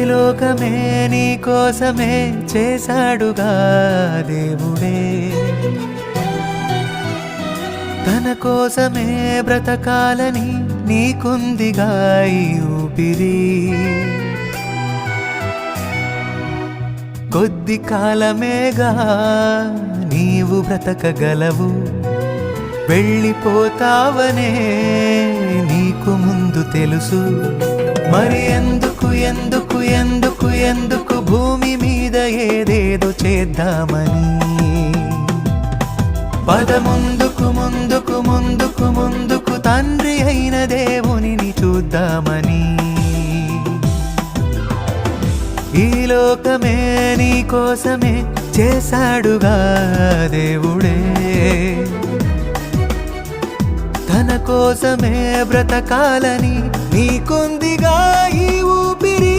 లోకమే నీ కోసమే చేశాడుగా దేవుడే, తన కోసమే బ్రతకాలని నీకుందిగా ఈ ఊపిరి. కొద్ది కాలమేగా నీవు బ్రతకగలవు, వెళ్ళిపోతావనే నీకు ముందు తెలుసు. మరి ఎందుకు ఎందుకు ఎందుకు ఎందుకు భూమి మీద ఏదేదో చేద్దామని, పద ముందుకు ముందుకు ముందుకు ముందుకు తండ్రి అయిన దేవునిని చూద్దామని. ఈ లోకమే నీ కోసమే చేశాడుగా దేవుడే, తన కోసమే బ్రతకాలని నీకుందిగా ఈ ఊపిరి.